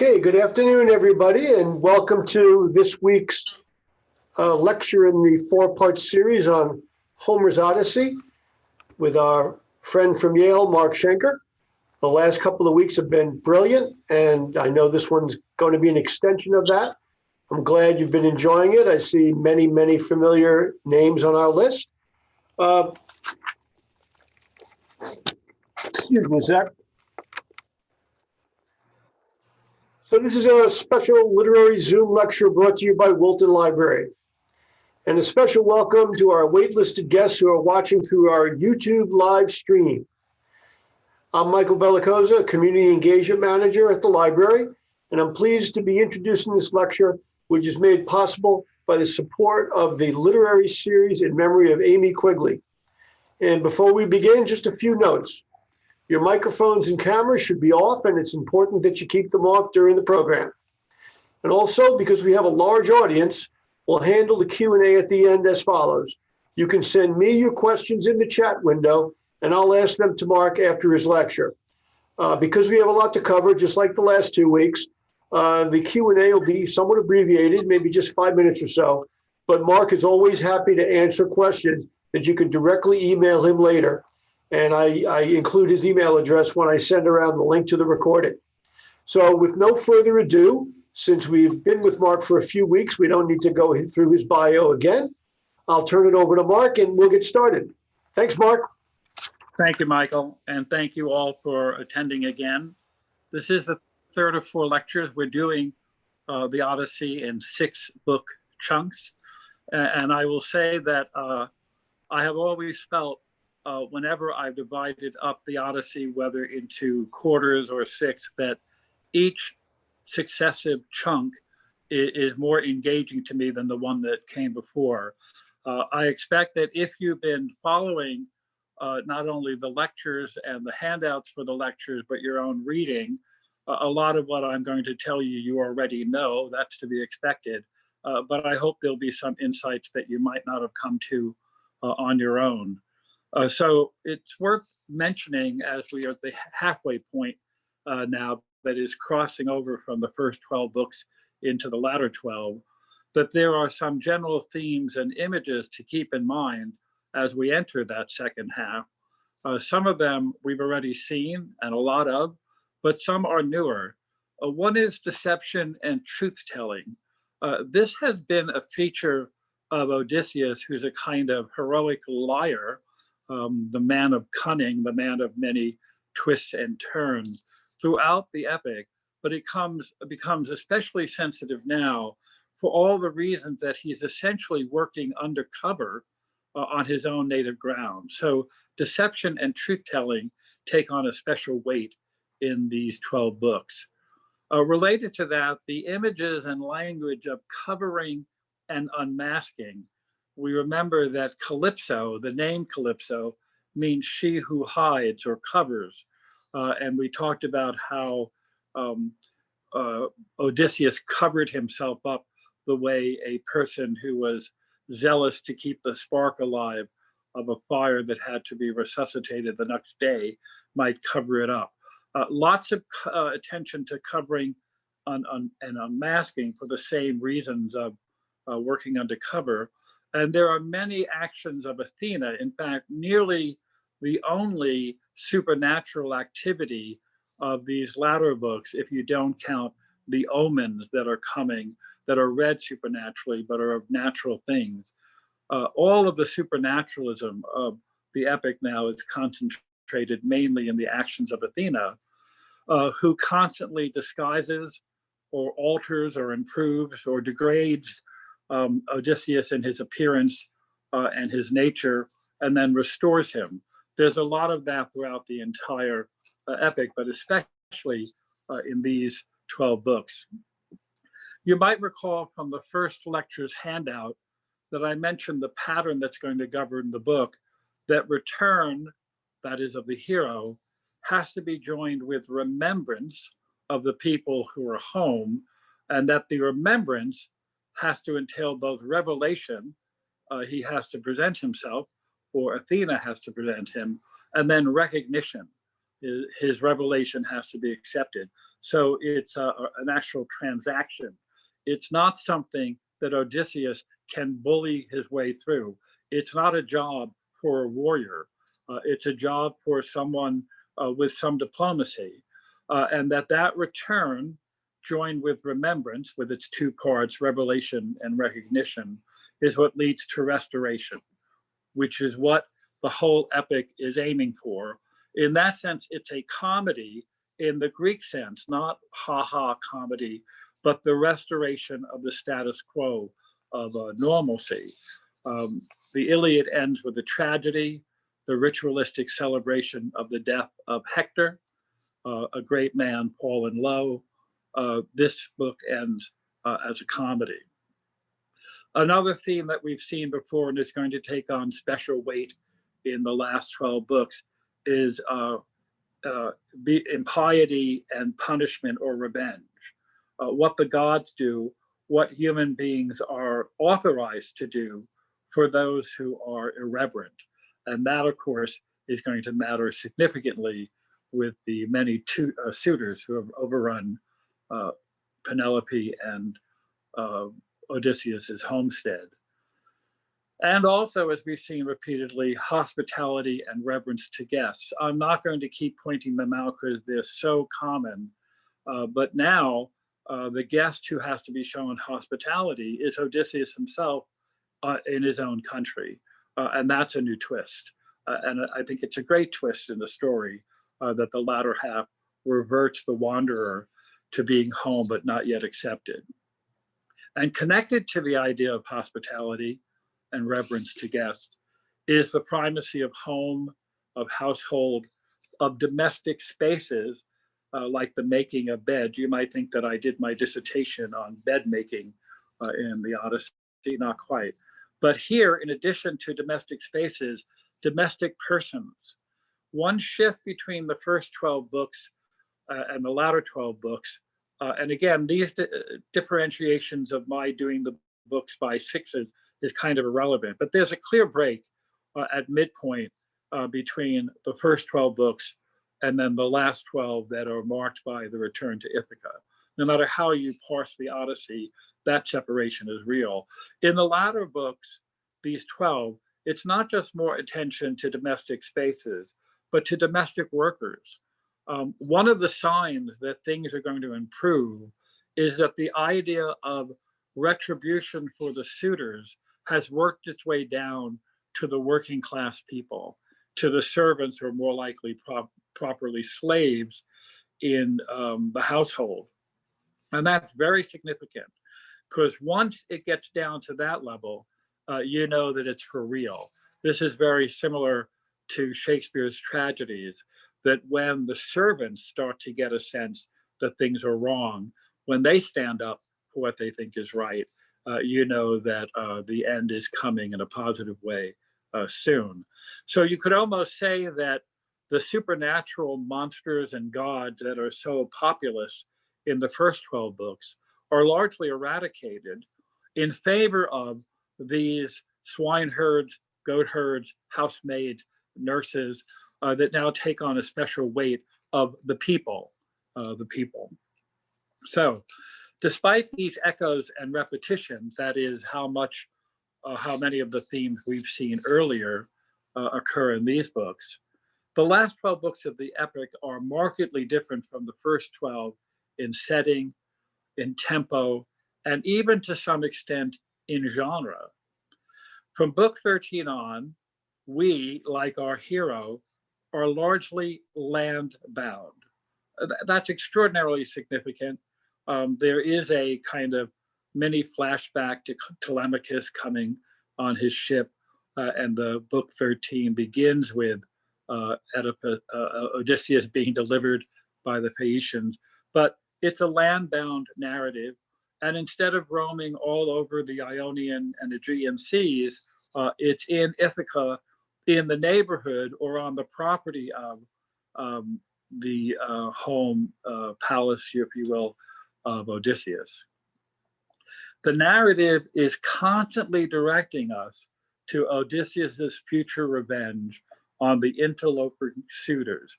Okay, good afternoon, everybody, and welcome to this week's lecture in the four-part series on Homer's Odyssey with our friend from Yale, Mark Schenker. The last couple of weeks have been brilliant, and I know this one's going to be an extension of that. I'm glad you've been enjoying it. I see many, many familiar names on our list. Excuse me a sec. So this is a special literary Zoom lecture brought to you by Wilton Library. And a special welcome to our waitlisted guests who are watching through our YouTube live stream. I'm Michael Bellicosa, Community Engagement Manager at the library, and I'm pleased to be introducing this lecture, which is made possible by the support of the literary series in memory of Amy Quigley. And before we begin, just a few notes. Your microphones and cameras should be off, and it's important that you keep them off during the program. And also, because we have a large audience, we'll handle the Q&A at the end as follows. You can send me your questions in the chat window, and I'll ask them to Mark after his lecture. Because we have a lot to cover, just like the last 2 weeks, the Q&A will be somewhat abbreviated, maybe just 5 minutes or so. But Mark is always happy to answer questions that you can directly email him later. And I include his email address when I send around the link to the recording. So with no further ado, since we've been with Mark for a few weeks, we don't need to go through his bio again. I'll turn it over to Mark and we'll get started. Thanks, Mark. Thank you, Michael, and thank you all for attending again. This is the third of 4 lectures. We're doing the Odyssey in 6 book chunks. And I will say that I have always felt whenever I've divided up the Odyssey, whether into quarters or 6, that each successive chunk is more engaging to me than the one that came before. I expect that if you've been following not only the lectures and the handouts for the lectures, but your own reading, a lot of what I'm going to tell you, you already know. That's to be expected. But I hope there'll be some insights that you might not have come to on your own. So it's worth mentioning, as we are at the halfway point now, that is crossing over from the first 12 books into the latter 12, that there are some general themes and images to keep in mind as we enter that second half. Some of them we've already seen, and a lot of, but some are newer. One is deception and truth-telling. This has been a feature of Odysseus, who's a kind of heroic liar, the man of cunning, the man of many twists and turns throughout the epic, but it becomes especially sensitive now for all the reasons that he's essentially working undercover on his own native ground. So deception and truth-telling take on a special weight in these 12 books. Related to that, the images and language of covering and unmasking. We remember that Calypso, the name Calypso, means she who hides or covers. And we talked about how Odysseus covered himself up the way a person who was zealous to keep the spark alive of a fire that had to be resuscitated the next day might cover it up. Lots of attention to covering and unmasking for the same reasons of working undercover. And there are many actions of Athena. In fact, nearly the only supernatural activity of these latter books, if you don't count the omens that are coming, that are read supernaturally, but are of natural things. All of the supernaturalism of the epic now is concentrated mainly in the actions of Athena, who constantly disguises or alters or improves or degrades Odysseus in his appearance and his nature, and then restores him. There's a lot of that throughout the entire epic, but especially in these 12 books. You might recall from the first lecture's handout that I mentioned the pattern that's going to govern the book, that return, that is of the hero, has to be joined with remembrance of the people who are home, and that the remembrance has to entail both revelation, he has to present himself, or Athena has to present him, and then recognition. His revelation has to be accepted. So it's an actual transaction. It's not something that Odysseus can bully his way through. It's not a job for a warrior. It's a job for someone with some diplomacy. And that return, joined with remembrance, with its two parts, revelation and recognition, is what leads to restoration, which is what the whole epic is aiming for. In that sense, it's a comedy in the Greek sense, not ha-ha comedy, but the restoration of the status quo of normalcy. The Iliad ends with a tragedy, the ritualistic celebration of the death of Hector, a great man fallen low. This book ends as a comedy. Another theme that we've seen before and is going to take on special weight in the last 12 books is the impiety and punishment or revenge. What the gods do, what human beings are authorized to do for those who are irreverent. And that, of course, is going to matter significantly with the many suitors who have overrun Penelope and Odysseus's homestead. And also, as we've seen repeatedly, hospitality and reverence to guests. I'm not going to keep pointing them out because they're so common, but now the guest who has to be shown hospitality is Odysseus himself in his own country. And that's a new twist. And I think it's a great twist in the story that the latter half reverts the wanderer to being home but not yet accepted. And connected to the idea of hospitality and reverence to guests is the primacy of home, of household, of domestic spaces, like the making of beds. You might think that I did my dissertation on bed making in the Odyssey, not quite. But here, in addition to domestic spaces, domestic persons. One shift between the first 12 books and the latter 12 books, and again, these differentiations of my doing the books by sixes is kind of irrelevant, but there's a clear break at midpoint between the first 12 books and then the last 12 that are marked by the return to Ithaca. No matter how you parse the Odyssey, that separation is real. In the latter books, these 12, it's not just more attention to domestic spaces, but to domestic workers. One of the signs that things are going to improve is that the idea of retribution for the suitors has worked its way down to the working class people, to the servants who are more likely properly slaves in the household. And that's very significant, because once it gets down to that level, you know that it's for real. This is very similar to Shakespeare's tragedies, that when the servants start to get a sense that things are wrong, when they stand up for what they think is right, you know that the end is coming in a positive way soon. So you could almost say that the supernatural monsters and gods that are so populous in the first 12 books are largely eradicated in favor of these swineherds, goat herds, housemaids, nurses that now take on a special weight of the people, So despite these echoes and repetitions, that is how many of the themes we've seen earlier occur in these books, the last 12 books of the epic are markedly different from the first 12 in setting, in tempo, and even to some extent in genre. From book 13 on, we, like our hero, are largely land-bound. That's extraordinarily significant. There is a kind of mini flashback to Telemachus coming on his ship, and the book 13 begins with Odysseus being delivered by the Phaeacians. But it's a land-bound narrative, and instead of roaming all over the Ionian and Aegean seas, it's in Ithaca, in the neighborhood or on the property of the home palace, if you will, of Odysseus. The narrative is constantly directing us to Odysseus's future revenge on the interloping suitors.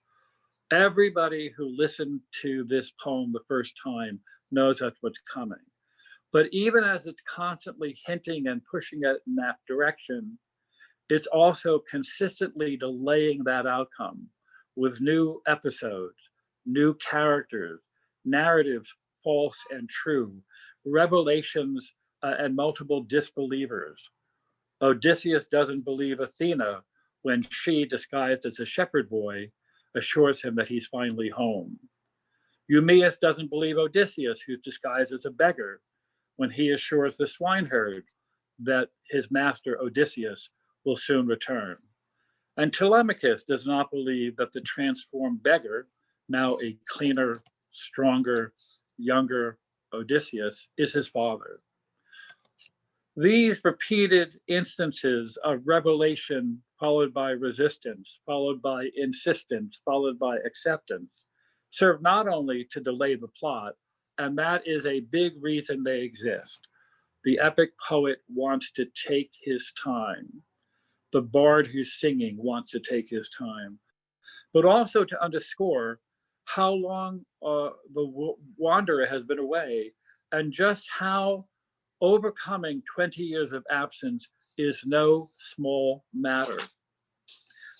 Everybody who listened to this poem the first time knows that's what's coming. But even as it's constantly hinting and pushing it in that direction, it's also consistently delaying that outcome with new episodes, new characters, narratives false and true, revelations and multiple disbelievers. Odysseus doesn't believe Athena when she, disguised as a shepherd boy, assures him that he's finally home. Eumaeus doesn't believe Odysseus, who's disguised as a beggar, when he assures the swineherd that his master Odysseus will soon return. And Telemachus does not believe that the transformed beggar, now a cleaner, stronger, younger Odysseus, is his father. These repeated instances of revelation, followed by resistance, followed by insistence, followed by acceptance, serve not only to delay the plot, and that is a big reason they exist. The epic poet wants to take his time. The bard who's singing wants to take his time, but also to underscore how long the wanderer has been away and just how overcoming 20 years of absence is no small matter.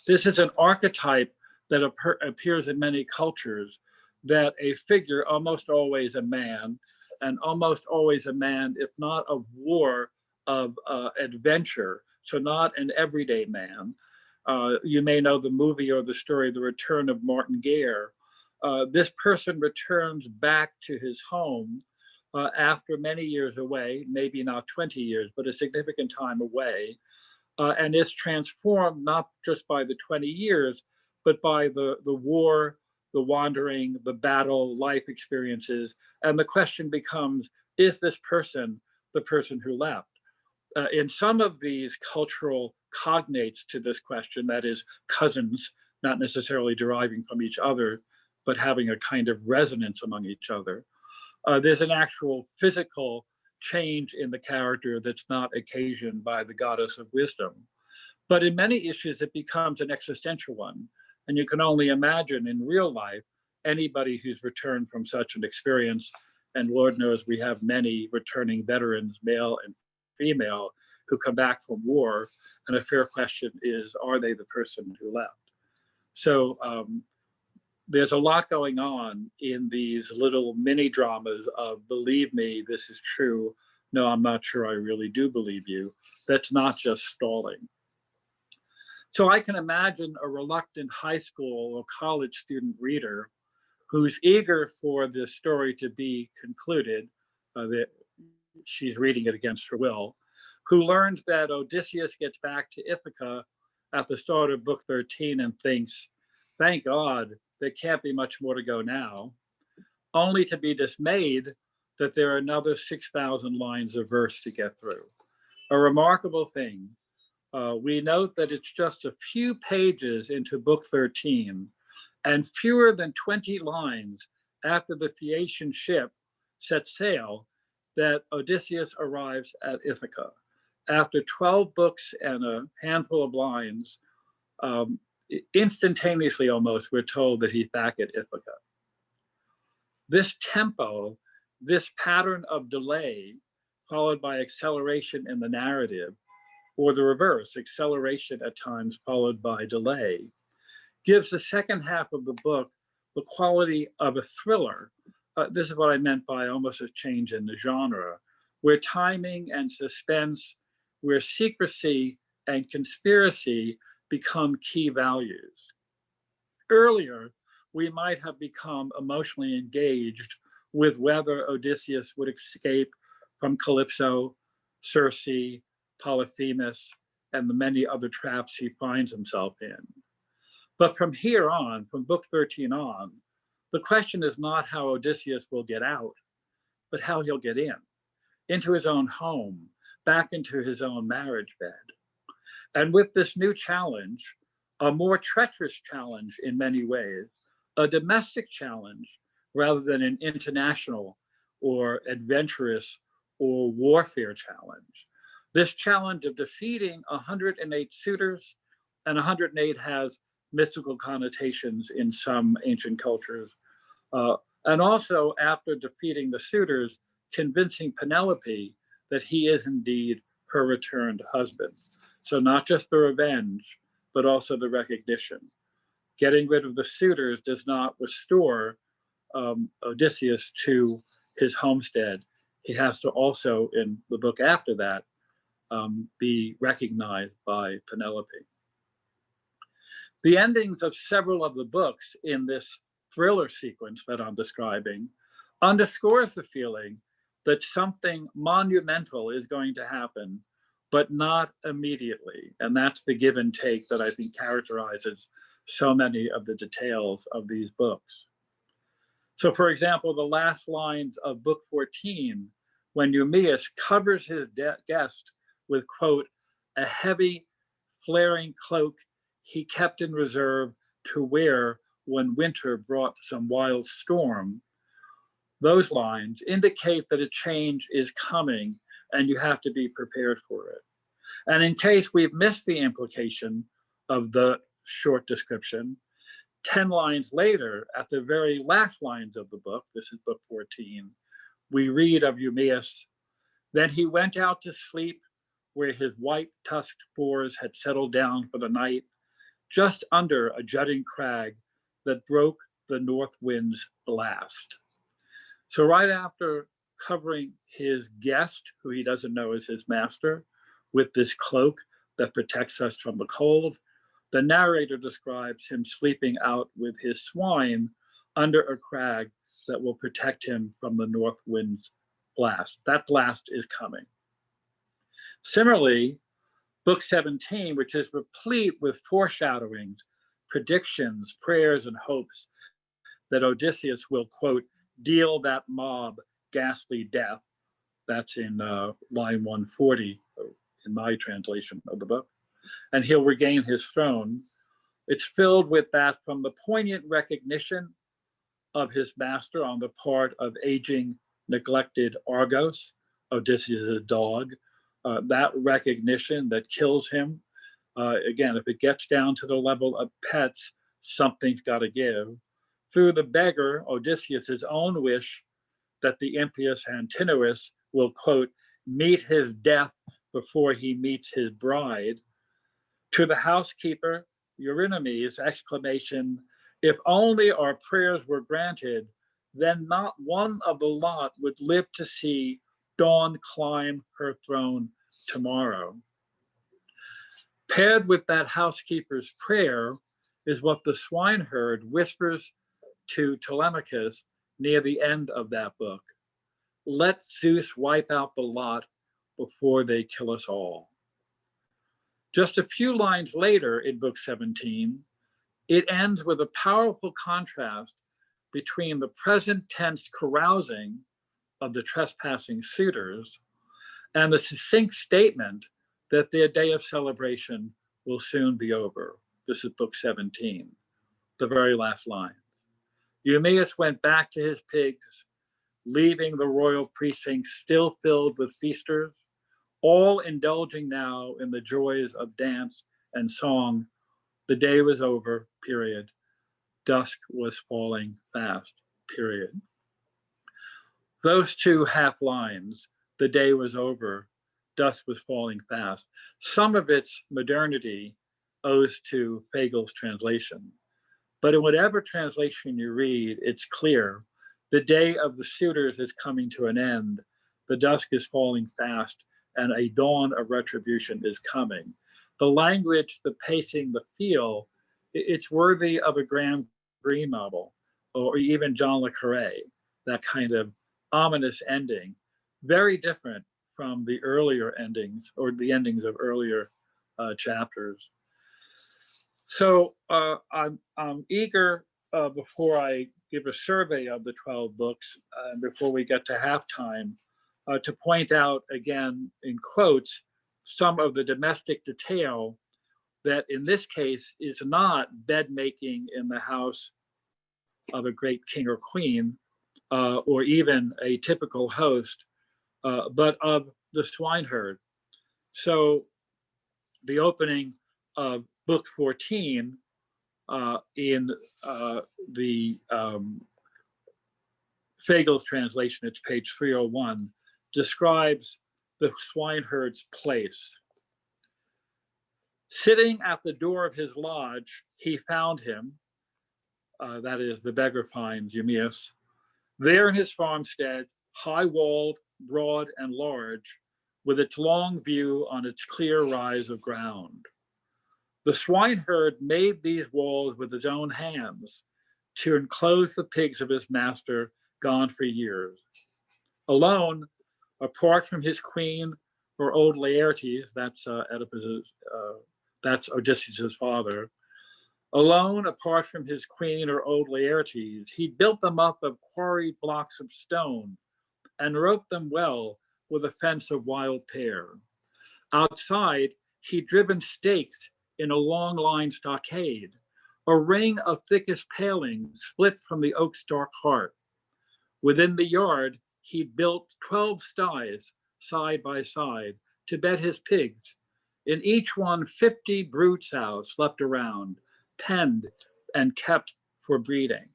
This is an archetype that appears in many cultures, that a figure, almost always a man, and almost always a man, if not of war, of adventure, so not an everyday man. You may know the movie or the story, The Return of Martin Guerre. This person returns back to his home after many years away, maybe not 20 years, but a significant time away, and is transformed not just by the 20 years, but by the war, the wandering, the battle, life experiences. And the question becomes, is this person the person who left? In some of these cultural cognates to this question, that is, cousins, not necessarily deriving from each other, but having a kind of resonance among each other, there's an actual physical change in the character that's not occasioned by the goddess of wisdom. But in many issues, it becomes an existential one. And you can only imagine in real life, anybody who's returned from such an experience, and Lord knows we have many returning veterans, male and female, who come back from war. And a fair question is, are they the person who left? So there's a lot going on in these little mini dramas of believe me, this is true. No, I'm not sure I really do believe you. That's not just stalling. So I can imagine a reluctant high school or college student reader who's eager for this story to be concluded, that she's reading it against her will, who learns that Odysseus gets back to Ithaca at the start of book 13 and thinks, thank God, there can't be much more to go now, only to be dismayed that there are another 6,000 lines of verse to get through. A remarkable thing. We note that it's just a few pages into book 13 and fewer than 20 lines after the Phaeacian ship sets sail that Odysseus arrives at Ithaca. After 12 books and a handful of lines, instantaneously almost, we're told that he's back at Ithaca. This tempo, this pattern of delay, followed by acceleration in the narrative, or the reverse, acceleration at times followed by delay, gives the second half of the book the quality of a thriller. This is what I meant by almost a change in the genre, where timing and suspense, where secrecy and conspiracy become key values. Earlier, we might have become emotionally engaged with whether Odysseus would escape from Calypso, Circe, Polyphemus, and the many other traps he finds himself in. But from here on, from book 13 on, the question is not how Odysseus will get out, but how he'll get in, into his own home, back into his own marriage bed. And with this new challenge, a more treacherous challenge in many ways, a domestic challenge rather than an international or adventurous or warfare challenge. This challenge of defeating 108 suitors, and 108 has mystical connotations in some ancient cultures. And also, after defeating the suitors, convincing Penelope that he is indeed her returned husband. So not just the revenge, but also the recognition. Getting rid of the suitors does not restore Odysseus to his homestead. He has to also, in the book after that, be recognized by Penelope. The endings of several of the books in this thriller sequence that I'm describing underscores the feeling that something monumental is going to happen, but not immediately. And that's the give and take that I think characterizes so many of the details of these books. So, for example, the last lines of book 14, when Eumaeus covers his guest with, quote, a heavy, flaring cloak he kept in reserve to wear when winter brought some wild storm. Those lines indicate that a change is coming and you have to be prepared for it. And in case we've missed the implication of the short description, 10 lines later, at the very last lines of the book, this is book 14, we read of Eumaeus, then he went out to sleep where his white tusked boars had settled down for the night, just under a jutting crag that broke the north wind's blast. So right after covering his guest, who he doesn't know is his master, with this cloak that protects us from the cold, the narrator describes him sleeping out with his swine under a crag that will protect him from the north wind's blast. That blast is coming. Similarly, book 17, which is replete with foreshadowings, predictions, prayers, and hopes that Odysseus will, quote, deal that mob ghastly death. That's in line 140 in my translation of the book. And he'll regain his throne. It's filled with that from the poignant recognition of his master on the part of aging, neglected Argos, Odysseus' dog, that recognition that kills him. Again, if it gets down to the level of pets, something's got to give. Through the beggar, Odysseus' own wish that the impious Antinous will, quote, meet his death before he meets his bride. To the housekeeper, Eurynome's exclamation, if only our prayers were granted, then not one of the lot would live to see dawn climb her throne tomorrow. Paired with that housekeeper's prayer is what the swineherd whispers to Telemachus near the end of that book. Let Zeus wipe out the lot before they kill us all. Just a few lines later in book 17, it ends with a powerful contrast between the present tense carousing of the trespassing suitors and the succinct statement that their day of celebration will soon be over. This is book 17, the very last line. Eumaeus went back to his pigs, leaving the royal precincts still filled with feasters, all indulging now in the joys of dance and song. The day was over, period. Dusk was falling fast, period. Those two half lines, the day was over, dusk was falling fast, some of its modernity owes to Fagel's translation. But in whatever translation you read, it's clear the day of the suitors is coming to an end, the dusk is falling fast, and a dawn of retribution is coming. The language, the pacing, the feel, it's worthy of a Graham Greene novel, or even John le Carré, that kind of ominous ending, very different from the earlier endings or the endings of earlier chapters. So I'm eager, before I give a survey of the 12 books, before we get to halftime, to point out again in quotes some of the domestic detail that in this case is not bed making in the house of a great king or queen, or even a typical host, but of the swineherd. So the opening of book 14 in the Fagel's translation, it's page 301, describes the swineherd's place. Sitting at the door of his lodge, he found him, that is, the beggar finds Eumaeus, there in his farmstead, high-walled, broad, and large, with its long view on its clear rise of ground. The swineherd made these walls with his own hands to enclose the pigs of his master, gone for years. Alone, apart from his queen or old Laertes, that's that's Odysseus' father. Alone, apart from his queen or old Laertes, he built them up of quarried blocks of stone and roped them well with a fence of wild pear. Outside, he'd driven stakes in a long line stockade, a ring of thickest palings split from the oak's dark heart. Within the yard, he'd built 12 sties side by side to bed his pigs. In each one, 50 brood sows slept around, penned and kept for breeding.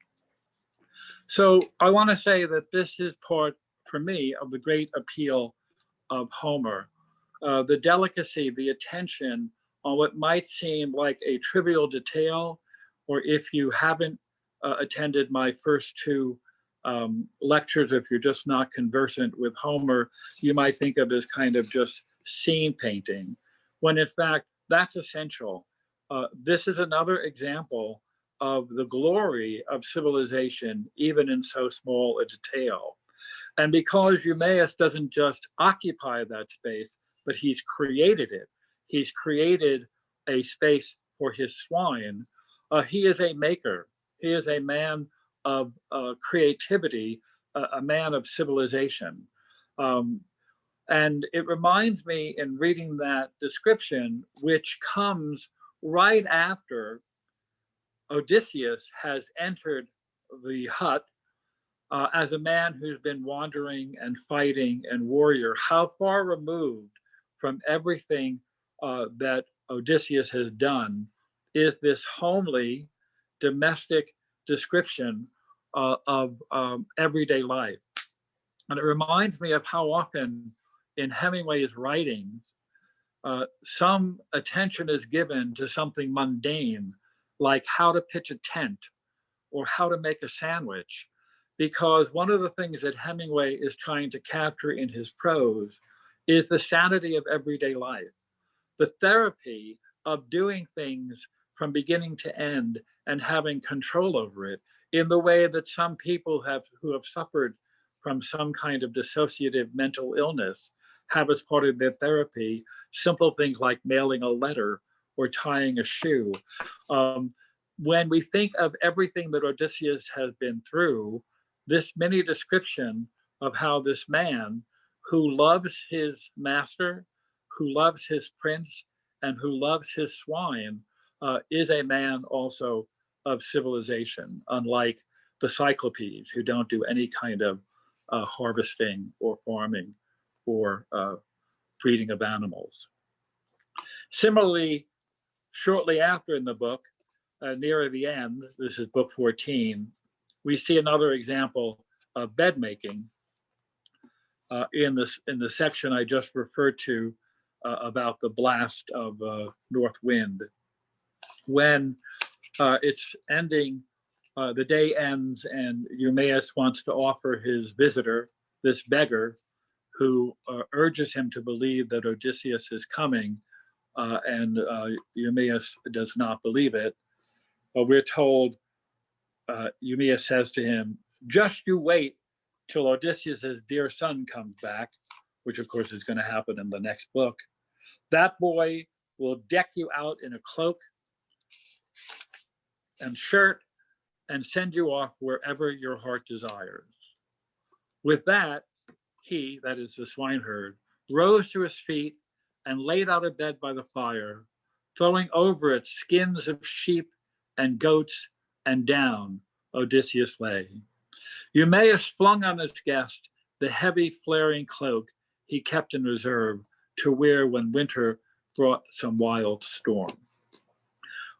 So I want to say that this is part, for me, of the great appeal of Homer. The delicacy, the attention on what might seem like a trivial detail, or if you haven't attended my first two lectures, if you're just not conversant with Homer, you might think of as kind of just scene painting, when in fact, that's essential. This is another example of the glory of civilization, even in so small a detail. And because Eumaeus doesn't just occupy that space, but he's created it. He's created a space for his swine. He is a maker. He is a man of creativity, a man of civilization. And it reminds me in reading that description, which comes right after Odysseus has entered the hut as a man who's been wandering and fighting and warrior, how far removed from everything that Odysseus has done is this homely, domestic description of everyday life. And it reminds me of how often in Hemingway's writings, some attention is given to something mundane, like how to pitch a tent or how to make a sandwich, because one of the things that Hemingway is trying to capture in his prose is the sanity of everyday life, the therapy of doing things from beginning to end and having control over it in the way that some people who have suffered from some kind of dissociative mental illness have as part of their therapy, simple things like mailing a letter or tying a shoe. When we think of everything that Odysseus has been through, this mini description of how this man who loves his master, who loves his prince, and who loves his swine is a man also of civilization, unlike the Cyclopes, who don't do any kind of harvesting or farming or breeding of animals. Similarly, shortly after in the book, near the end, this is book 14, we see another example of bed making in the section I just referred to about the blast of north wind. When it's ending, the day ends and Eumaeus wants to offer his visitor, this beggar, who urges him to believe that Odysseus is coming, and Eumaeus does not believe it. We're told, Eumaeus says to him, "Just you wait till Odysseus' dear son comes back," which of course is going to happen in the next book. "That boy will deck you out in a cloak and shirt and send you off wherever your heart desires." With that, he, that is the swineherd, rose to his feet and laid out a bed by the fire, throwing over it skins of sheep and goats, and down Odysseus lay. Eumaeus flung on his guest the heavy flaring cloak he kept in reserve to wear when winter brought some wild storm.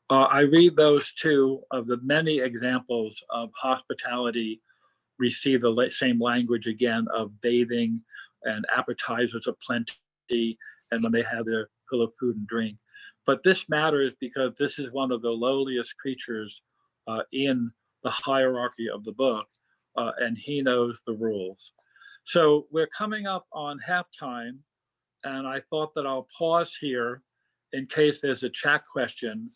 I read those two of the many examples of hospitality receive the same language again of bathing and appetizers of plenty, and when they have their fill of food and drink. But this matters because this is one of the lowliest creatures in the hierarchy of the book, and he knows the rules. So we're coming up on halftime, and I thought that I'll pause here in case there's a chat question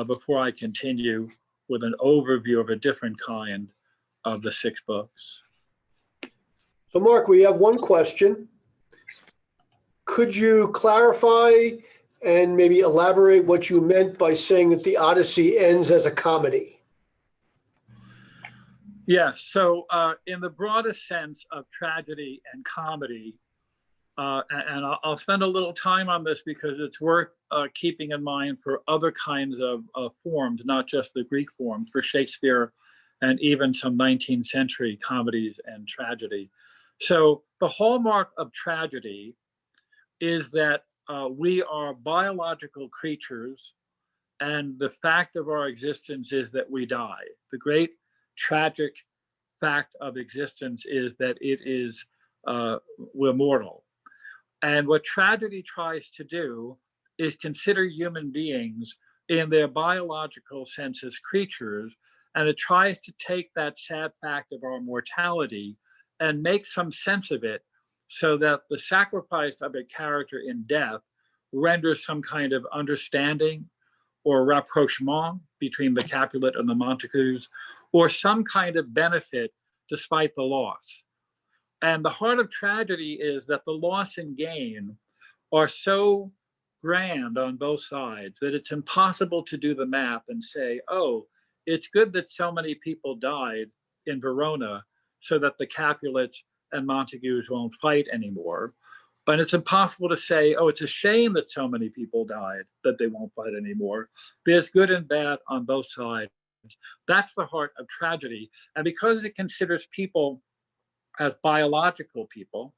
before I continue with an overview of a different kind of the 6 books. So Mark, we have one question. Could you clarify and maybe elaborate what you meant by saying that the Odyssey ends as a comedy? Yes, so in the broadest sense of tragedy and comedy, and I'll spend a little time on this because it's worth keeping in mind for other kinds of forms, not just the Greek forms, for Shakespeare and even some 19th century comedies and tragedy. So the hallmark of tragedy is that we are biological creatures, and the fact of our existence is that we die. The great tragic fact of existence is that it is we're mortal. And what tragedy tries to do is consider human beings in their biological sense as creatures, and it tries to take that sad fact of our mortality and make some sense of it so that the sacrifice of a character in death renders some kind of understanding or rapprochement between the Capulet and the Montagues, or some kind of benefit despite the loss. And the heart of tragedy is that the loss and gain are so grand on both sides that it's impossible to do the math and say, oh, it's good that so many people died in Verona so that the Capulets and Montagues won't fight anymore. But it's impossible to say, oh, it's a shame that so many people died that they won't fight anymore. There's good and bad on both sides. That's the heart of tragedy. And because it considers people as biological people,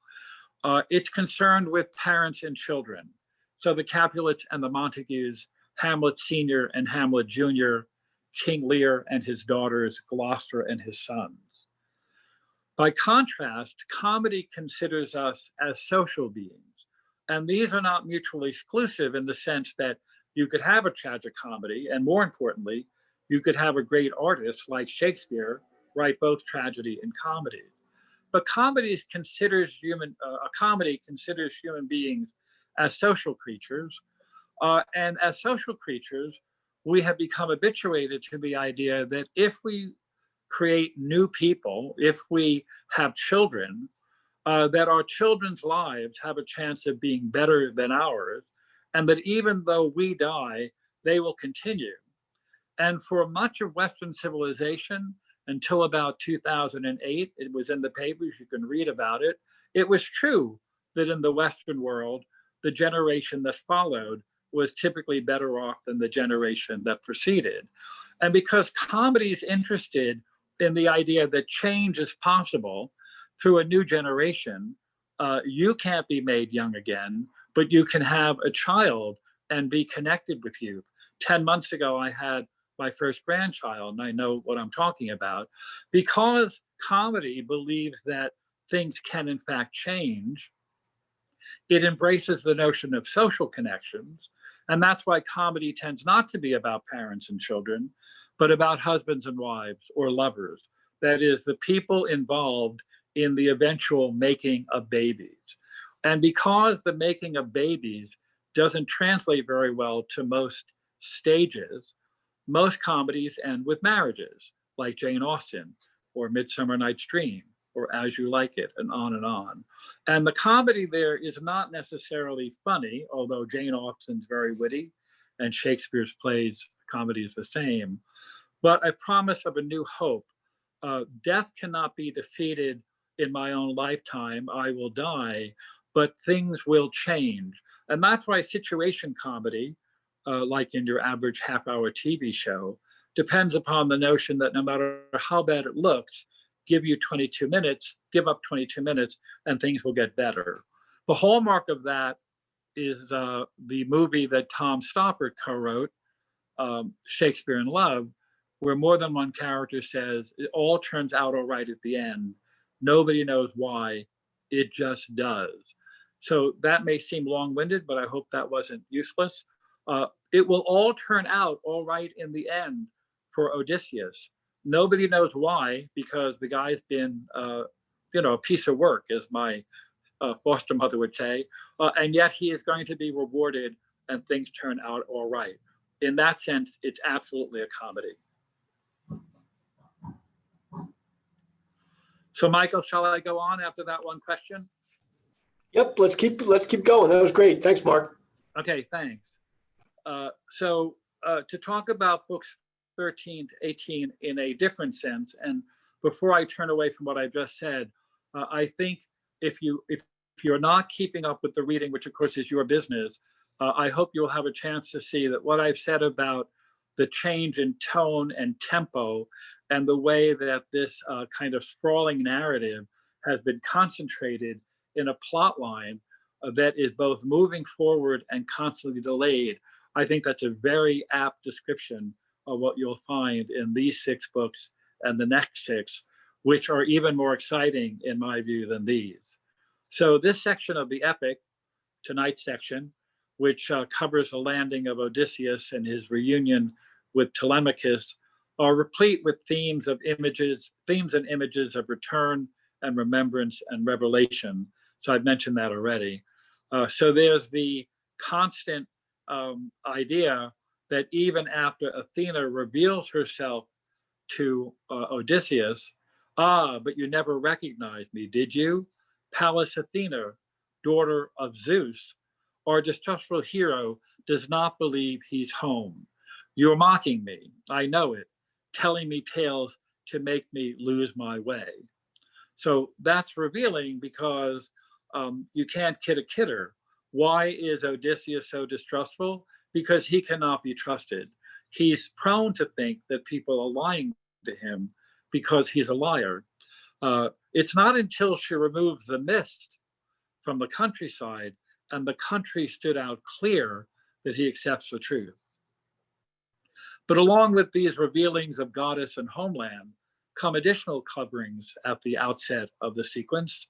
it's concerned with parents and children. So the Capulets and the Montagues, Hamlet Sr. and Hamlet Jr., King Lear and his daughters, Gloucester and his sons. By contrast, comedy considers us as social beings. And these are not mutually exclusive in the sense that you could have a tragic comedy, and more importantly, you could have a great artist like Shakespeare write both tragedy and comedy. But a comedy considers human beings as social creatures, and as social creatures, we have become habituated to the idea that if we create new people, if we have children, that our children's lives have a chance of being better than ours, and that even though we die, they will continue. And for much of Western civilization, until about 2008, it was in the papers, you can read about it, it was true that in the Western world, the generation that followed was typically better off than the generation that preceded. And because comedy is interested in the idea that change is possible through a new generation, you can't be made young again, but you can have a child and be connected with you. 10 months ago, I had my first grandchild, and I know what I'm talking about. Because comedy believes that things can in fact change, it embraces the notion of social connections. And that's why comedy tends not to be about parents and children, but about husbands and wives or lovers. That is, the people involved in the eventual making of babies. And because the making of babies doesn't translate very well to most stages, most comedies end with marriages, like Jane Austen or Midsummer Night's Dream or As You Like It, and on and on. And the comedy there is not necessarily funny, although Jane Austen's very witty and Shakespeare's plays comedy is the same, but a promise of a new hope. Death cannot be defeated in my own lifetime. I will die, but things will change. And that's why situation comedy, like in your average half-hour TV show, depends upon the notion that no matter how bad it looks, give up 22 minutes, and things will get better. The hallmark of that is the movie that Tom Stoppard co-wrote, Shakespeare in Love, where more than one character says, it all turns out all right at the end. Nobody knows why, it just does. So that may seem long-winded, but I hope that wasn't useless. It will all turn out all right in the end for Odysseus. Nobody knows why, because the guy's been, a piece of work, as my foster mother would say, and yet he is going to be rewarded and things turn out all right. In that sense, it's absolutely a comedy. So, Michael, shall I go on after that one question? Yep, let's keep going. That was great. Thanks, Mark. Okay, thanks. So to talk about books 13 to 18 in a different sense, and before I turn away from what I just said, I think if you're not keeping up with the reading, which of course is your business, I hope you'll have a chance to see that what I've said about the change in tone and tempo and the way that this kind of sprawling narrative has been concentrated in a plot line that is both moving forward and constantly delayed. I think that's a very apt description of what you'll find in these 6 books and the next 6, which are even more exciting in my view than these. So this section of the epic, tonight's section, which covers the landing of Odysseus and his reunion with Telemachus, are replete with themes and images of return and remembrance and revelation. So I've mentioned that already. So there's the constant idea that even after Athena reveals herself to Odysseus, but you never recognized me, did you? Pallas Athena, daughter of Zeus, our distrustful hero does not believe he's home. You're mocking me, I know it, telling me tales to make me lose my way. So that's revealing because you can't kid a kidder. Why is Odysseus so distrustful? Because he cannot be trusted. He's prone to think that people are lying to him because he's a liar. It's not until she removes the mist from the countryside and the country stood out clear that he accepts the truth. But along with these revealings of goddess and homeland come additional coverings at the outset of the sequence.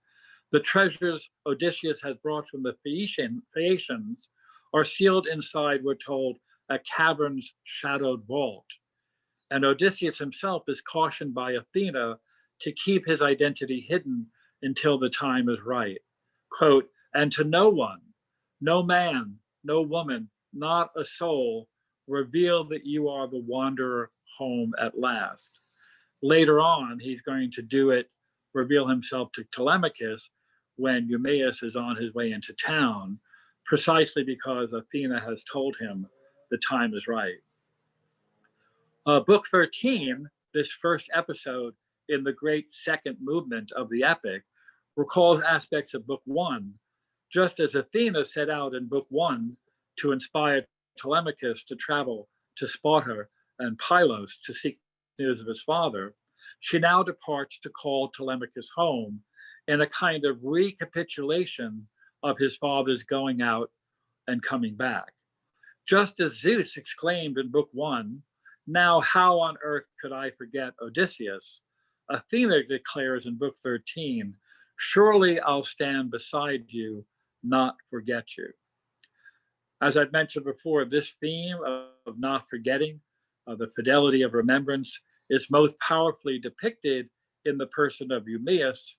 The treasures Odysseus has brought from the Phaeacians are sealed inside, we're told, a cavern's shadowed vault. And Odysseus himself is cautioned by Athena to keep his identity hidden until the time is right. Quote, and to no one, no man, no woman, not a soul, reveal that you are the wanderer home at last. Later on, he's going to do it, reveal himself to Telemachus when Eumaeus is on his way into town, precisely because Athena has told him the time is right. Book 13, this first episode in the great second movement of the epic, recalls aspects of book 1, just as Athena set out in book 1 to inspire Telemachus to travel to Sparta and Pylos to seek news of his father. She now departs to call Telemachus home in a kind of recapitulation of his father's going out and coming back. Just as Zeus exclaimed in book 1, now how on earth could I forget Odysseus? Athena declares in book 13, surely I'll stand beside you, not forget you. As I've mentioned before, this theme of not forgetting, the fidelity of remembrance, is most powerfully depicted in the person of Eumaeus,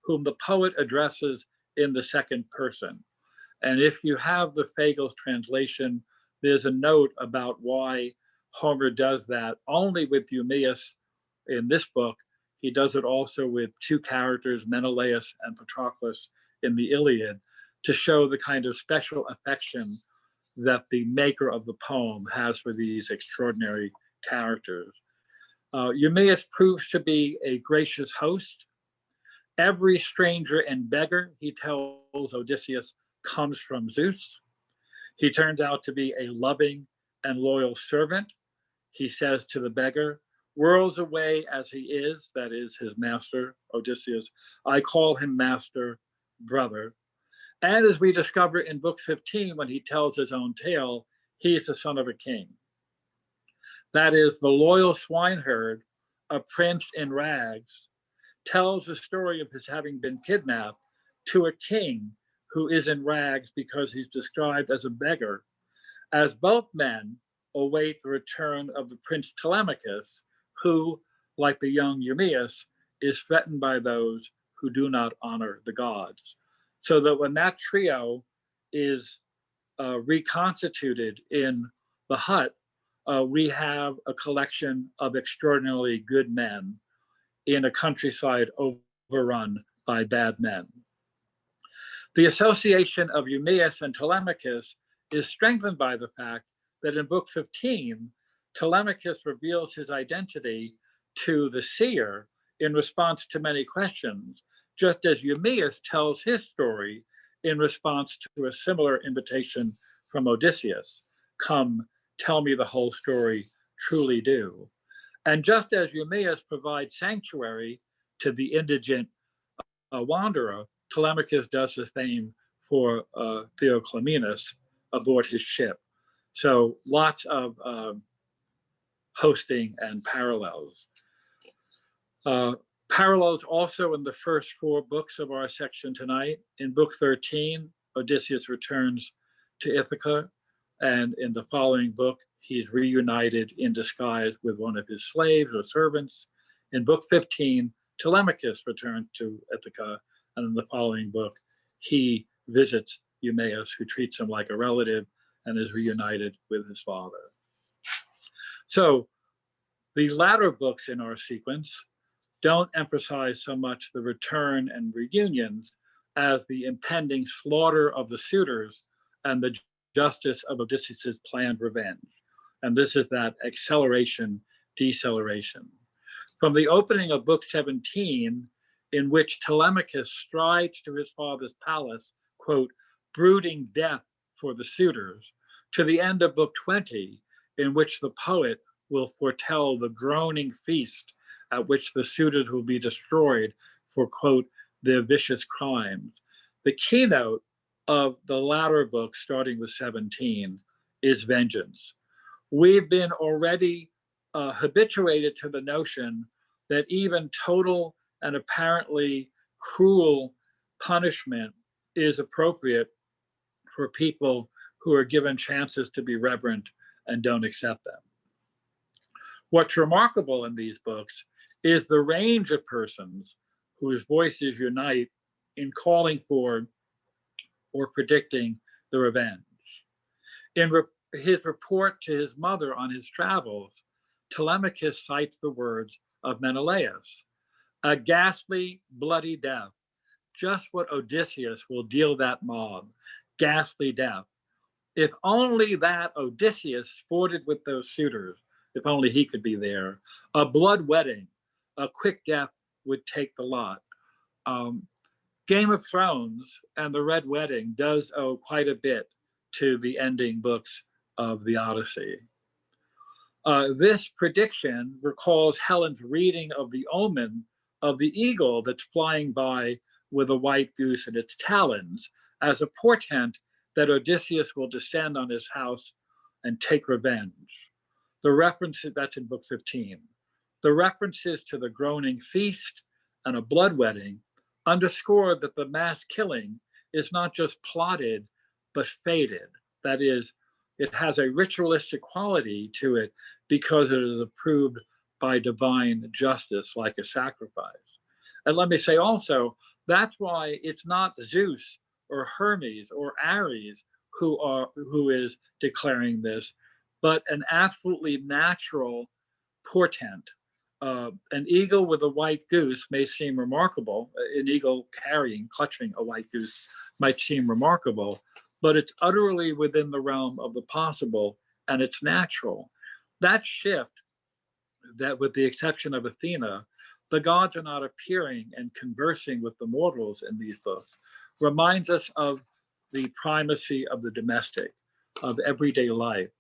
whom the poet addresses in the second person. And if you have the Fagel's translation, there's a note about why Homer does that only with Eumaeus in this book. He does it also with 2 characters, Menelaus and Patroclus, in the Iliad, to show the kind of special affection that the maker of the poem has for these extraordinary characters. Eumaeus proves to be a gracious host. Every stranger and beggar, he tells Odysseus, comes from Zeus. He turns out to be a loving and loyal servant. He says to the beggar, worlds away as he is, that is his master, Odysseus, I call him master, brother. And as we discover in book 15, when he tells his own tale, he is the son of a king. That is, the loyal swineherd, a prince in rags, tells the story of his having been kidnapped to a king who is in rags because he's described as a beggar, as both men await the return of the Prince Telemachus, who, like the young Eumaeus, is threatened by those who do not honor the gods. So that when that trio is reconstituted in the hut, we have a collection of extraordinarily good men in a countryside overrun by bad men. The association of Eumaeus and Telemachus is strengthened by the fact that in Book 15, Telemachus reveals his identity to the seer in response to many questions, just as Eumaeus tells his story in response to a similar invitation from Odysseus. Come, tell me the whole story, truly do. And just as Eumaeus provides sanctuary to the indigent wanderer, Telemachus does the same for Theoclymenus aboard his ship. So lots of hosting and parallels. Parallels also in the first 4 books of our section tonight. In Book 13, Odysseus returns to Ithaca, and in the following book, he's reunited in disguise with one of his slaves or servants. In Book 15, Telemachus returns to Ithaca, and in the following book, he visits Eumaeus, who treats him like a relative and is reunited with his father. So the latter books in our sequence don't emphasize so much the return and reunions as the impending slaughter of the suitors and the justice of Odysseus' planned revenge. And this is that acceleration, deceleration. From the opening of Book 17, in which Telemachus strides to his father's palace, quote, brooding death for the suitors, to the end of Book 20, in which the poet will foretell the groaning feast at which the suitors will be destroyed for, quote, their vicious crimes. The keynote of the latter book, starting with 17, is vengeance. We've been already habituated to the notion that even total and apparently cruel punishment is appropriate for people who are given chances to be reverent and don't accept them. What's remarkable in these books is the range of persons whose voices unite in calling for or predicting the revenge. In his report to his mother on his travels, Telemachus cites the words of Menelaus, a ghastly, bloody death, just what Odysseus will deal that mob, ghastly death. If only that Odysseus sported with those suitors, if only he could be there, a blood wedding, a quick death would take the lot. Game of Thrones and the Red Wedding does owe quite a bit to the ending books of the Odyssey. This prediction recalls Helen's reading of the omen of the eagle that's flying by with a white goose in its talons as a portent that Odysseus will descend on his house and take revenge. The references, that's in Book 15. The references to the groaning feast and a blood wedding underscore that the mass killing is not just plotted, but fated. That is, it has a ritualistic quality to it because it is approved by divine justice, like a sacrifice. And let me say also, that's why it's not Zeus or Hermes or Ares who is declaring this, but an absolutely natural portent. An eagle with a white goose may seem remarkable. An eagle clutching a white goose might seem remarkable, but it's utterly within the realm of the possible, and it's natural. That shift, that with the exception of Athena, the gods are not appearing and conversing with the mortals in these books, reminds us of the primacy of the domestic, of everyday life,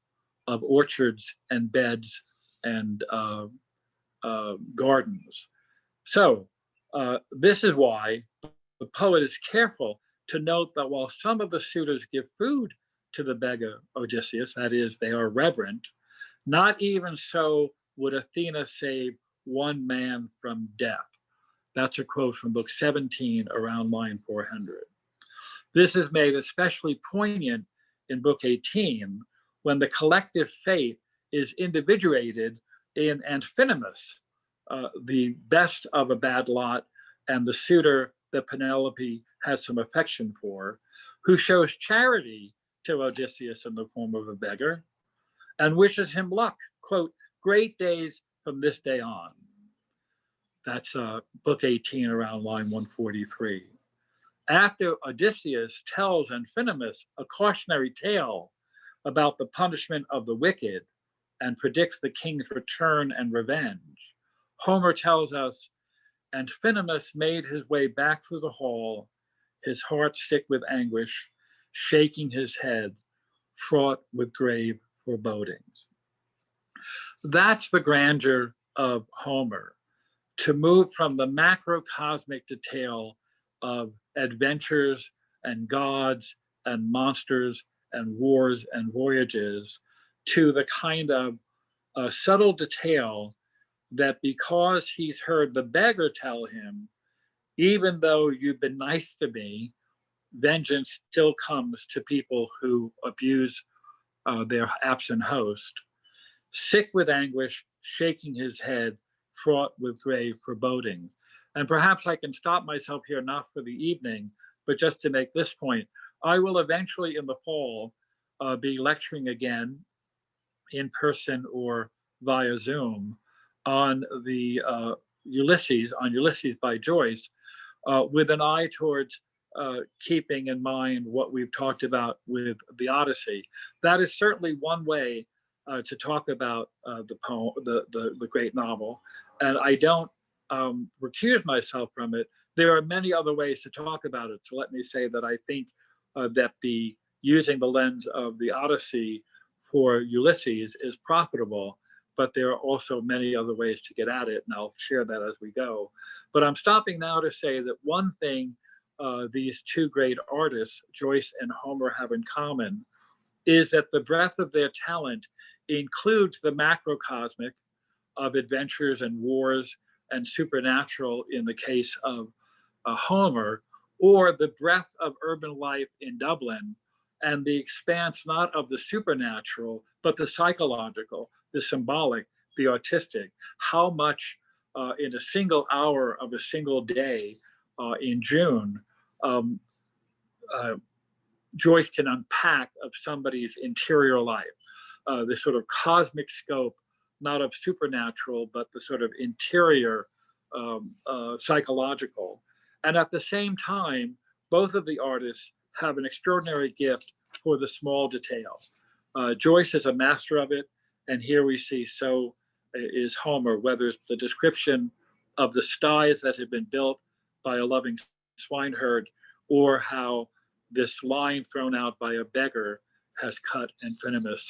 of orchards and beds and gardens. So this is why the poet is careful to note that while some of the suitors give food to the beggar Odysseus, that is, they are reverent, Not even so would Athena save one man from death. That's a quote from book 17, around line 400. This is made especially poignant in book 18, when the collective fate is individuated in Amphinomus, the best of a bad lot, and the suitor that Penelope has some affection for, who shows charity to Odysseus in the form of a beggar and wishes him luck, quote, great days from this day on. That's book 18, around line 143. After Odysseus tells Amphinomus a cautionary tale about the punishment of the wicked and predicts the king's return and revenge, Homer tells us, Amphinomus made his way back through the hall, his heart sick with anguish, shaking his head, fraught with grave forebodings. That's the grandeur of Homer, to move from the macrocosmic detail of adventures and gods and monsters and wars and voyages to the kind of subtle detail that because he's heard the beggar tell him, even though you've been nice to me, vengeance still comes to people who abuse their absent host. Sick with anguish, shaking his head, fraught with grave foreboding. And perhaps I can stop myself here, not for the evening, but just to make this point. I will eventually in the fall be lecturing again in person or via Zoom on the Ulysses by Joyce, with an eye towards keeping in mind what we've talked about with the Odyssey. That is certainly one way to talk about the poem, the great novel, and I don't recuse myself from it. There are many other ways to talk about it. So let me say that I think that the using the lens of the Odyssey for Ulysses is profitable, but there are also many other ways to get at it, and I'll share that as we go. But I'm stopping now to say that one thing these two great artists, Joyce and Homer, have in common is that the breadth of their talent includes the macrocosmic of adventures and wars and supernatural in the case of Homer, or the breadth of urban life in Dublin and the expanse not of the supernatural, but the psychological, the symbolic, the artistic. How much in a single hour of a single day in June, Joyce can unpack of somebody's interior life, the sort of cosmic scope, not of supernatural, but the sort of interior psychological. And at the same time, both of the artists have an extraordinary gift for the small details. Joyce is a master of it, and here we see so is Homer, whether it's the description of the sties that had been built by a loving swineherd, or how this line thrown out by a beggar has cut Amphinomus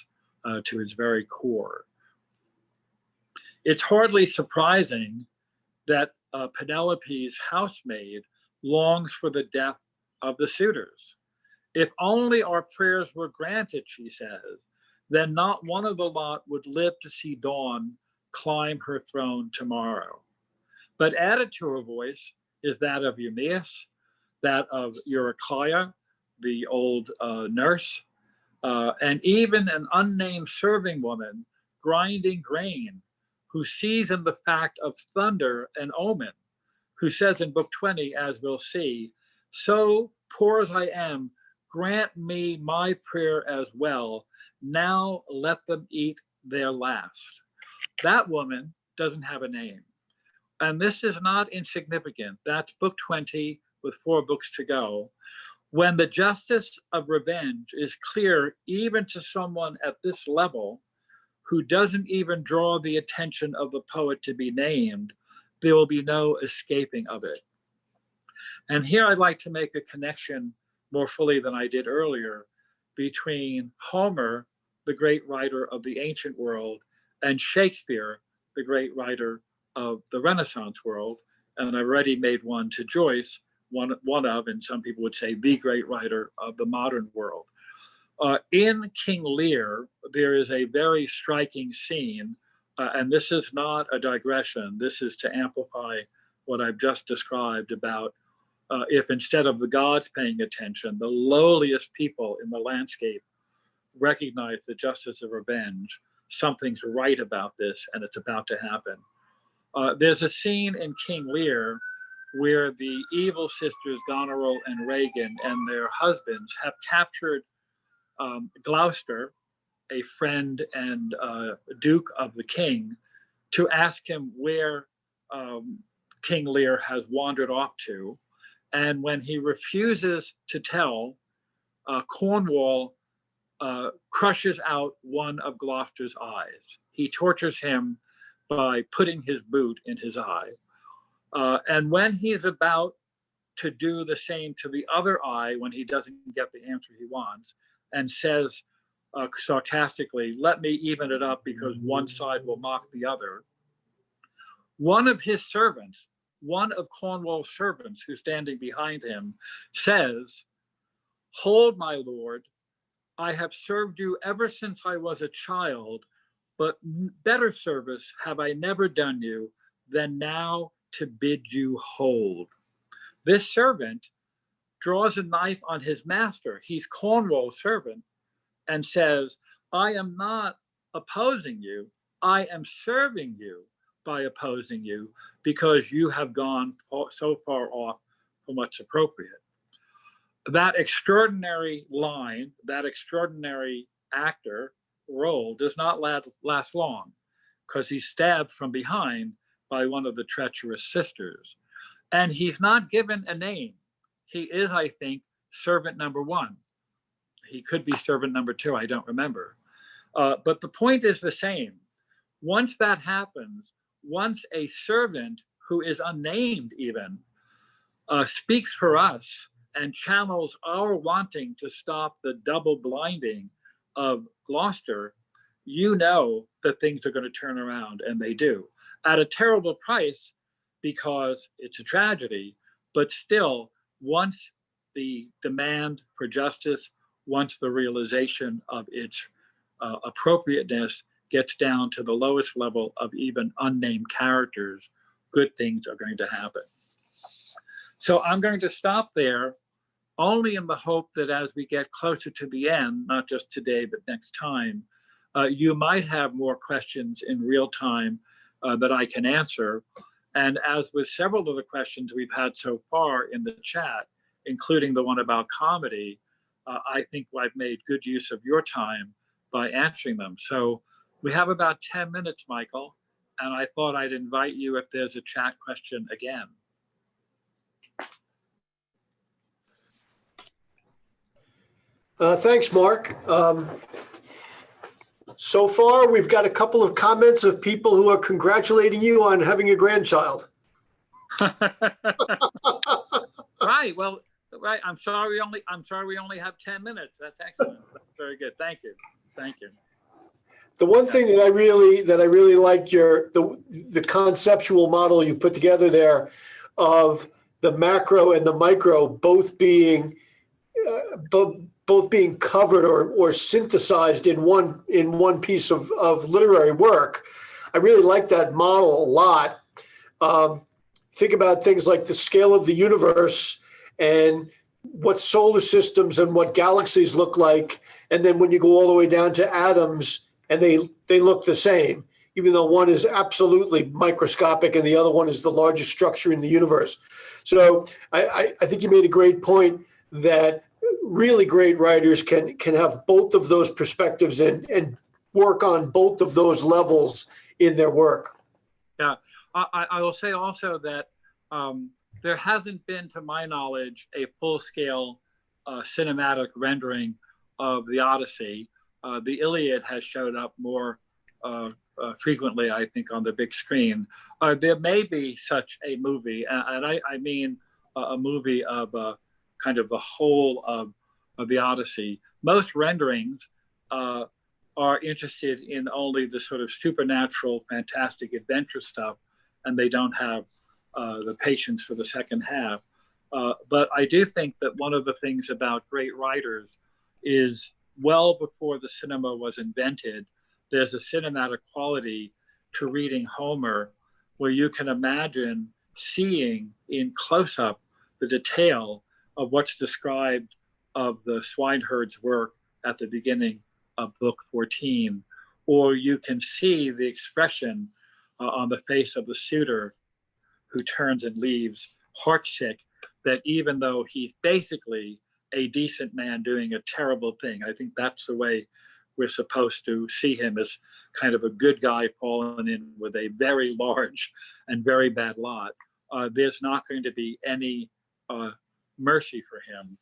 to his very core. It's hardly surprising that Penelope's housemaid longs for the death of the suitors. If only our prayers were granted, she says, then not one of the lot would live to see dawn climb her throne tomorrow. But added to her voice is that of Eumaeus, that of Eurycleia, the old nurse, and even an unnamed serving woman grinding grain, who sees in the fact of thunder an omen, who says in book 20, as we'll see, so poor as I am, grant me my prayer as well. Now let them eat their last. That woman doesn't have a name. And this is not insignificant. That's book 20 with 4 books to go. When the justice of revenge is clear even to someone at this level, who doesn't even draw the attention of the poet to be named, there will be no escaping of it. And here I'd like to make a connection more fully than I did earlier between Homer, the great writer of the ancient world, and Shakespeare, the great writer of the Renaissance world. And I already made one to Joyce, one of, and some people would say the great writer of the modern world. In King Lear, there is a very striking scene, and this is not a digression. This is to amplify what I've just described about if instead of the gods paying attention, the lowliest people in the landscape recognize the justice of revenge, something's right about this and it's about to happen. There's a scene in King Lear where the evil sisters Goneril and Regan and their husbands have captured Gloucester, a friend and Duke of the king, to ask him where King Lear has wandered off to. And when he refuses to tell, Cornwall crushes out one of Gloucester's eyes. He tortures him by putting his boot in his eye. And when he's about to do the same to the other eye, when he doesn't get the answer he wants, and says sarcastically, "Let me even it up because one side will mock the other," one of his servants, one of Cornwall's servants who's standing behind him, says, "Hold, my lord, I have served you ever since I was a child, but better service have I never done you than now to bid you hold." This servant draws a knife on his master. He's Cornwall's servant, and says, "I am not opposing you. I am serving you by opposing you because you have gone so far off from what's appropriate." That extraordinary line, that extraordinary actor role does not last long, because he's stabbed from behind by one of the treacherous sisters. And he's not given a name. He is, I think, servant number one. He could be servant number two, I don't remember. But the point is the same. Once that happens, once a servant who is unnamed even speaks for us and channels our wanting to stop the double blinding of Gloucester, you know that things are going to turn around, and they do. At a terrible price, because it's a tragedy, but still, once the demand for justice, once the realization of its appropriateness gets down to the lowest level of even unnamed characters, good things are going to happen. So I'm going to stop there, only in the hope that as we get closer to the end, not just today, but next time, you might have more questions in real time that I can answer. And as with several of the questions we've had so far in the chat, including the one about comedy, I think I've made good use of your time by answering them. So we have about 10 minutes, Michael, and I thought I'd invite you if there's a chat question again. Thanks, Mark. So far, we've got a couple of comments of people who are congratulating you on having a grandchild. Right. Well, right. I'm sorry we only have 10 minutes. That's excellent. That's very good. Thank you. Thank you. The one thing that I really liked the conceptual model you put together there of the macro and the micro both being covered or synthesized in one piece of literary work. I really like that model a lot. Think about things like the scale of the universe and what solar systems and what galaxies look like. And then when you go all the way down to atoms, and they look the same, even though one is absolutely microscopic and the other one is the largest structure in the universe. So I think you made a great point that really great writers can have both of those perspectives and work on both of those levels in their work. Yeah, I will say also that there hasn't been, to my knowledge, a full-scale cinematic rendering of the Odyssey. The Iliad has showed up more frequently, I think, on the big screen. There may be such a movie, and I mean a movie of kind of the whole of the Odyssey. Most renderings are interested in only the sort of supernatural, fantastic adventure stuff, and they don't have the patience for the second half. But I do think that one of the things about great writers is well before the cinema was invented, there's a cinematic quality to reading Homer where you can imagine seeing in close-up the detail of what's described of the swineherd's work at the beginning of book 14, or you can see the expression on the face of the suitor who turns and leaves, heartsick, that even though he's basically a decent man doing a terrible thing, I think that's the way we're supposed to see him, as kind of a good guy fallen in with a very large and very bad lot. There's not going to be any mercy for him.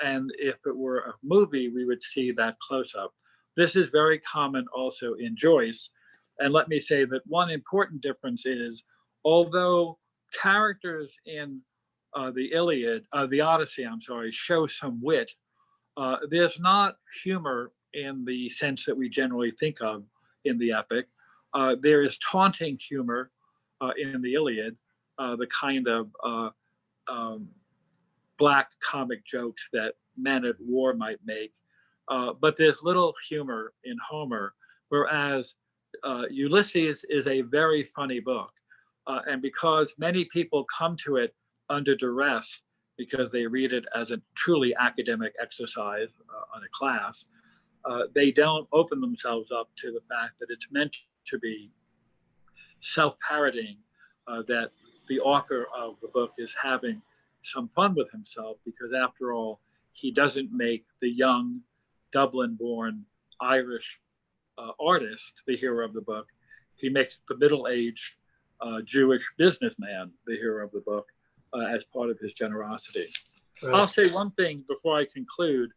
And if it were a movie, we would see that close up. This is very common also in Joyce. And let me say that one important difference is, although characters in the Odyssey, I'm sorry, show some wit, there's not humor in the sense that we generally think of in the epic. There is taunting humor in the Iliad, the kind of black comic jokes that men at war might make. But there's little humor in Homer, whereas Ulysses is a very funny book. And because many people come to it under duress, because they read it as a truly academic exercise on a class, they don't open themselves up to the fact that it's meant to be self-parodying, that the author of the book is having some fun with himself, because after all, he doesn't make the young Dublin-born Irish artist the hero of the book. He makes the middle-aged Jewish businessman the hero of the book as part of his generosity. Right. I'll say one thing before I conclude,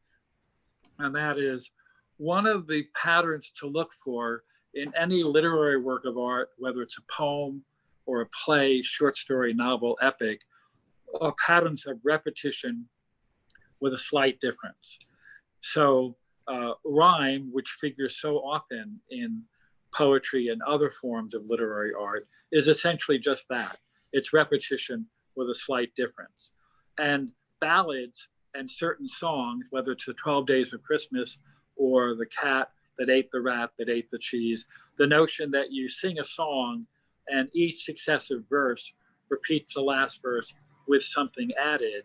and that is one of the patterns to look for in any literary work of art, whether it's a poem or a play, short story, novel, epic, are patterns of repetition with a slight difference. So rhyme, which figures so often in poetry and other forms of literary art, is essentially just that. It's repetition with a slight difference. And ballads and certain songs, whether it's the 12 Days of Christmas or the cat that ate the rat that ate the cheese, the notion that you sing a song and each successive verse repeats the last verse with something added,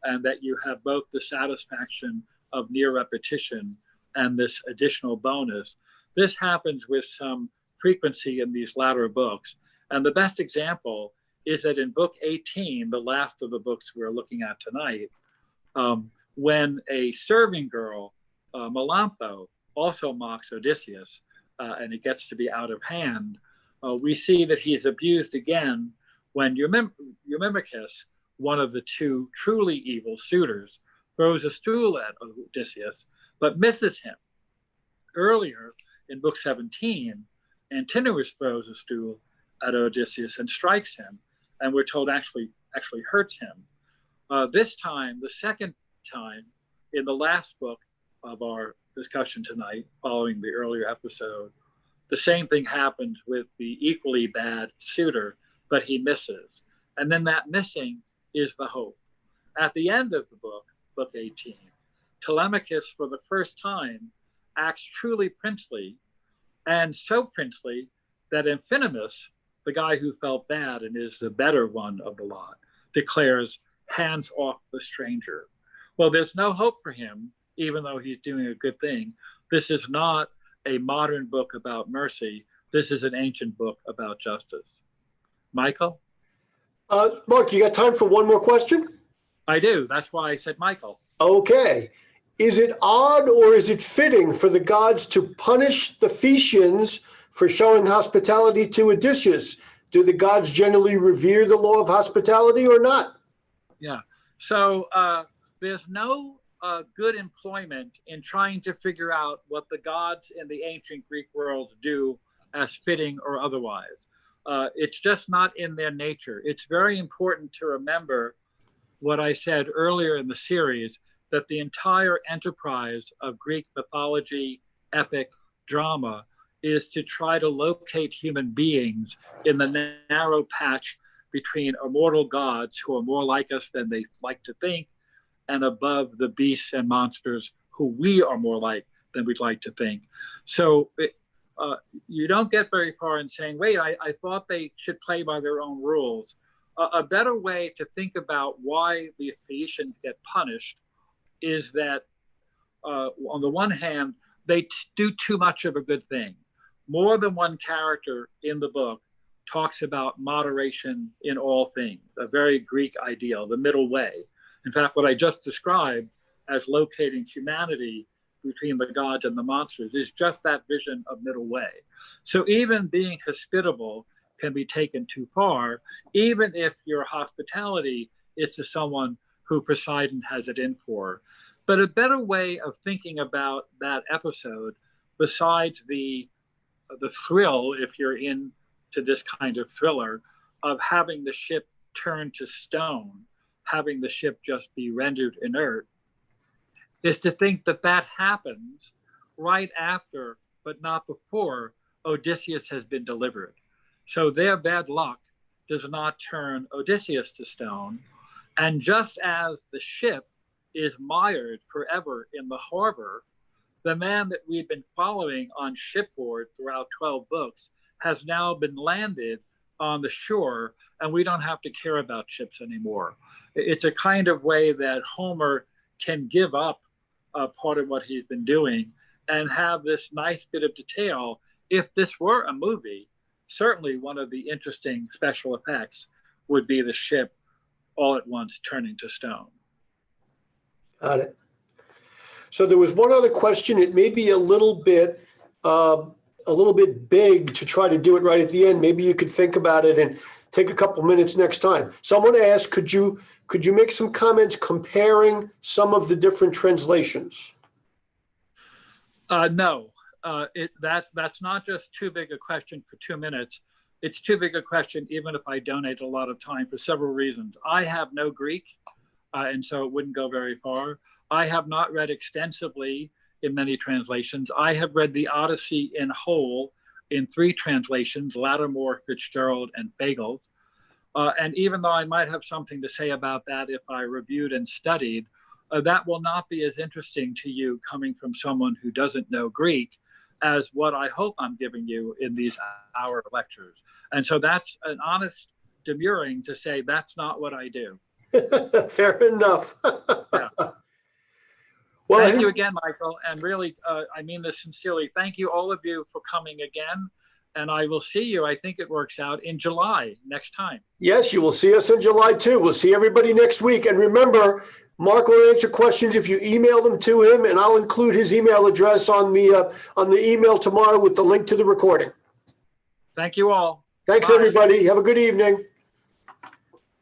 and that you have both the satisfaction of near repetition and this additional bonus. This happens with some frequency in these latter books. And the best example is that in book 18, the last of the books we're looking at tonight, when a serving girl, Melantho, also mocks Odysseus, and it gets to be out of hand, we see that he is abused again when Eurymachus, one of the two truly evil suitors, throws a stool at Odysseus, but misses him. Earlier in book 17, Antinous throws a stool at Odysseus and strikes him, and we're told actually hurts him. This time, the second time, in the last book of our discussion tonight, following the earlier episode, the same thing happens with the equally bad suitor, but he misses. And then that missing is the hope. At the end of the book, book 18, Telemachus, for the first time, acts truly princely, and so princely that Amphinomus, the guy who felt bad and is the better one of the lot, declares, "Hands off the stranger." Well, there's no hope for him, even though he's doing a good thing. This is not a modern book about mercy. This is an ancient book about justice. Michael? Mark, you got time for one more question? I do. That's why I said Michael. Okay. Is it odd or is it fitting for the gods to punish the Ephesians for showing hospitality to Odysseus? Do the gods generally revere the law of hospitality or not? Yeah. So there's no good employment in trying to figure out what the gods in the ancient Greek world do as fitting or otherwise. It's just not in their nature. It's very important to remember what I said earlier in the series, that the entire enterprise of Greek mythology, epic, drama is to try to locate human beings in the narrow patch between immortal gods who are more like us than they like to think, and above the beasts and monsters who we are more like than we'd like to think. So you don't get very far in saying, wait, I thought they should play by their own rules. A better way to think about why the Ephesians get punished is that, on the one hand, they do too much of a good thing. More than one character in the book talks about moderation in all things, a very Greek ideal, the middle way. In fact, what I just described as locating humanity between the gods and the monsters is just that vision of middle way. So even being hospitable can be taken too far, even if your hospitality is to someone who Poseidon has it in for. But a better way of thinking about that episode, besides the thrill, if you're into this kind of thriller, of having the ship turn to stone, having the ship just be rendered inert, is to think that that happens right after, but not before, Odysseus has been delivered. So their bad luck does not turn Odysseus to stone. And just as the ship is mired forever in the harbor, the man that we've been following on Shipboard throughout 12 books has now been landed on the shore, and we don't have to care about ships anymore. It's a kind of way that Homer can give up part of what he's been doing and have this nice bit of detail. If this were a movie, certainly one of the interesting special effects would be the ship all at once turning to stone. Got it. So there was one other question. It may be a little bit big to try to do it right at the end. Maybe you could think about it and take a couple minutes next time. Someone asked, could you make some comments comparing some of the different translations? No, that's not just too big a question for 2 minutes. It's too big a question even if I donate a lot of time, for several reasons. I have no Greek, and so it wouldn't go very far. I have not read extensively in many translations. I have read the Odyssey in whole in 3 translations, Lattimore, Fitzgerald, and Fagel. And even though I might have something to say about that if I reviewed and studied, that will not be as interesting to you coming from someone who doesn't know Greek as what I hope I'm giving you in these hour lectures. And so that's an honest demurring to say that's not what I do. Fair enough. Yeah. Well, thank you again, Michael. And really, I mean this sincerely. Thank you, all of you, for coming again. And I will see you, I think it works out, in July next time. Yes, you will see us in July too. We'll see everybody next week. And remember, Mark will answer questions if you email them to him, and I'll include his email address on the email tomorrow with the link to the recording. Thank you all. Thanks, Bye. everybody. Have a good evening.